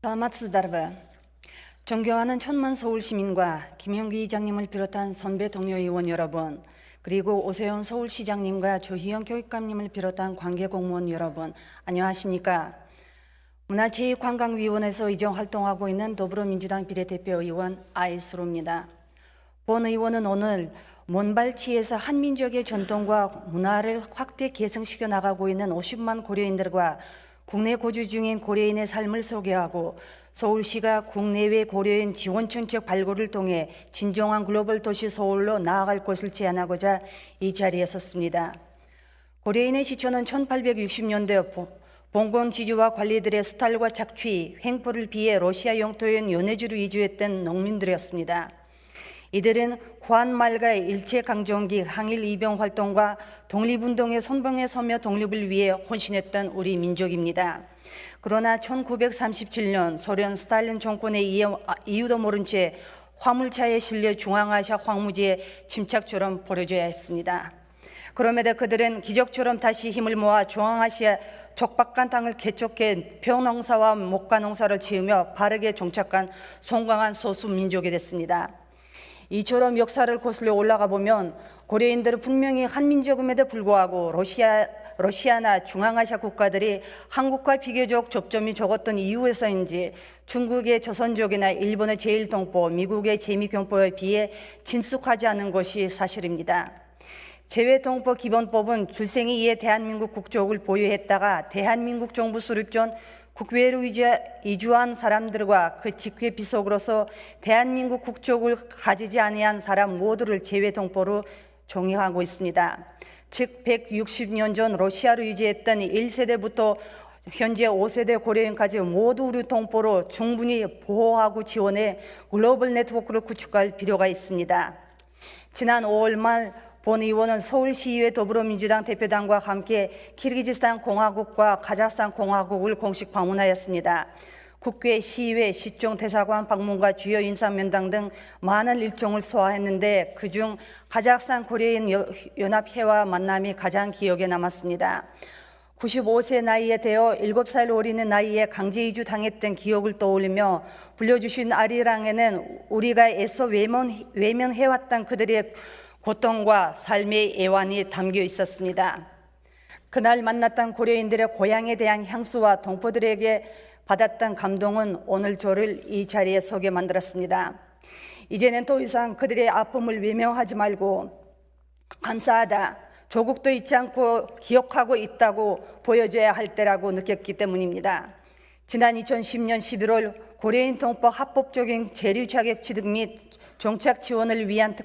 다마츠다르바 존경하는 천만 서울 시민과 김영기 이장님을 비롯한 선배 동료 의원 여러분, 그리고 오세훈 서울시장님과 조희영 교육감님을 비롯한 관계 공무원 여러분, 안녕하십니까? 문화체육관광위원회에서 이전 활동하고 있는 더불어민주당 비례대표 의원 아이스로입니다. 본 의원은 오늘 몬발치에서 한민족의 전통과 문화를 확대 계승시켜 나가고 있는 50만 고려인들과 국내 거주 중인 고려인의 삶을 소개하고 서울시가 국내외 고려인 지원 정책 발굴을 통해 진정한 글로벌 도시 서울로 나아갈 것을 제안하고자 이 자리에 섰습니다. 고려인의 시초는 1860년대 봉건 지주와 관리들의 수탈과 착취, 횡포를 피해 러시아 영토인 연해주로 이주했던 농민들이었습니다. 이들은 구한 말과 일제강점기 항일 이병 활동과 독립운동의 선봉에 서며 독립을 위해 헌신했던 우리 민족입니다. 그러나 1937년 소련 스탈린 정권의 이유도 모른 채 화물차에 실려 중앙아시아 황무지에 침착처럼 버려져야 했습니다. 그럼에도 그들은 기적처럼 다시 힘을 모아 중앙아시아 적박한 땅을 개척해 벼농사와 목과 농사를 지으며 바르게 정착한 성공한 소수 민족이 됐습니다. 이처럼 역사를 거슬러 올라가 보면 고려인들은 분명히 한민족임에도 불구하고 러시아나 중앙아시아 국가들이 한국과 비교적 접점이 적었던 이유에서인지 중국의 조선족이나 일본의 제일동포, 미국의 재미경포에 비해 친숙하지 않은 것이 사실입니다. 재외동포 기본법은 출생에 의해 대한민국 국적을 보유했다가 대한민국 정부 수립 전 국외로 이주한 사람들과 그 직계 비속으로서 대한민국 국적을 가지지 아니한 사람 모두를 재외동포로 정의하고 있습니다. 즉 160년 전 러시아로 이주했던 1세대부터 현재 5세대 고려인까지 모두 우리 동포로 충분히 보호하고 지원해 글로벌 네트워크를 구축할 필요가 있습니다. 지난 5월 말 본 의원은 서울시의회 더불어민주당 대표단과 함께 키르기즈스탄 공화국과 카자흐스탄 공화국을 공식 방문하였습니다. 국회, 시의회, 시청, 대사관 방문과 주요 인사면담 등 많은 일정을 소화했는데 그중 카자흐스탄 고려인 연합회와 만남이 가장 기억에 남았습니다. 95세 나이에 되어 7살 어린 나이에 강제 이주 당했던 기억을 떠올리며 불려주신 아리랑에는 우리가 애써 외면해왔던 그들의 고통과 삶의 애환이 담겨 있었습니다. 그날 만났던 고려인들의 고향에 대한 향수와 동포들에게 받았던 감동은 오늘 저를 이 자리에 서게 만들었습니다. 이제는 더 이상 그들의 아픔을 외면하지 말고 감사하다, 조국도 잊지 않고 기억하고 있다고 보여줘야 할 때라고 느꼈기 때문입니다. 지난 2010년 11월 고려인 동포 합법적인 재류 자격 취득 및 정착 지원을 위한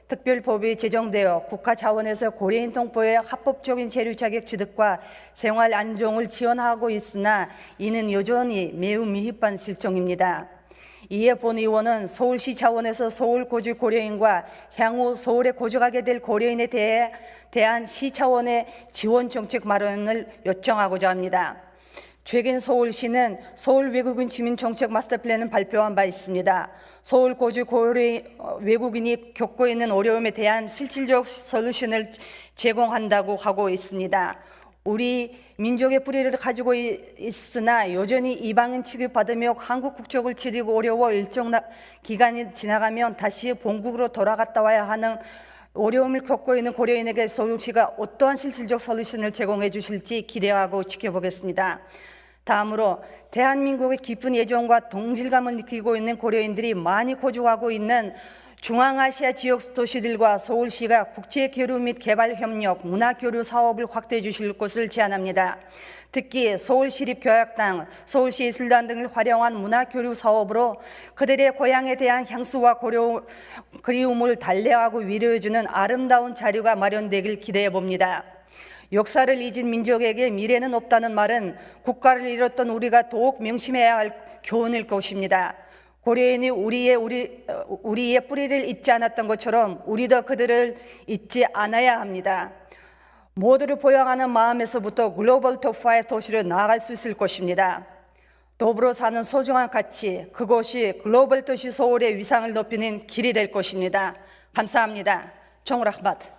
특별법이 제정되어 국가 차원에서 고려인 동포의 합법적인 재류 자격 취득과 생활 안정을 지원하고 있으나 이는 여전히 매우 미흡한 실정입니다. 이에 본 의원은 서울시 차원에서 서울 거주 고려인과 향후 서울에 거주하게 될 고려인에 대한 시 차원의 지원 정책 마련을 요청하고자 합니다. 최근 서울시는 서울 외국인 주민 정책 마스터 플랜을 발표한 바 있습니다. 서울 거주 고려인 외국인이 겪고 있는 어려움에 대한 실질적 솔루션을 제공한다고 하고 있습니다. 우리 민족의 뿌리를 가지고 있으나 여전히 이방인 취급받으며 한국 국적을 취득 어려워 일정 기간이 지나가면 다시 본국으로 돌아갔다 와야 하는 어려움을 겪고 있는 고려인에게 서울시가 어떠한 실질적 솔루션을 제공해 주실지 기대하고 지켜보겠습니다. 다음으로 대한민국의 깊은 애정과 동질감을 느끼고 있는 고려인들이 많이 거주하고 있는 중앙아시아 지역 도시들과 서울시가 국제교류 및 개발협력, 문화교류 사업을 확대해 주실 것을 제안합니다. 특히 서울시립교학당, 서울시예술단 등을 활용한 문화교류 사업으로 그들의 고향에 대한 향수와 그리움을 달래하고 위로해주는 아름다운 자료가 마련되길 기대해 봅니다. 역사를 잊은 민족에게 미래는 없다는 말은 국가를 잃었던 우리가 더욱 명심해야 할 교훈일 것입니다. 고려인이 우리의 뿌리를 잊지 않았던 것처럼 우리도 그들을 잊지 않아야 합니다. 모두를 보양하는 마음에서부터 글로벌 톱5 도시로 나아갈 수 있을 것입니다. 더불어 사는 소중한 가치, 그것이 글로벌 도시 서울의 위상을 높이는 길이 될 것입니다. 감사합니다. 총라흐마트.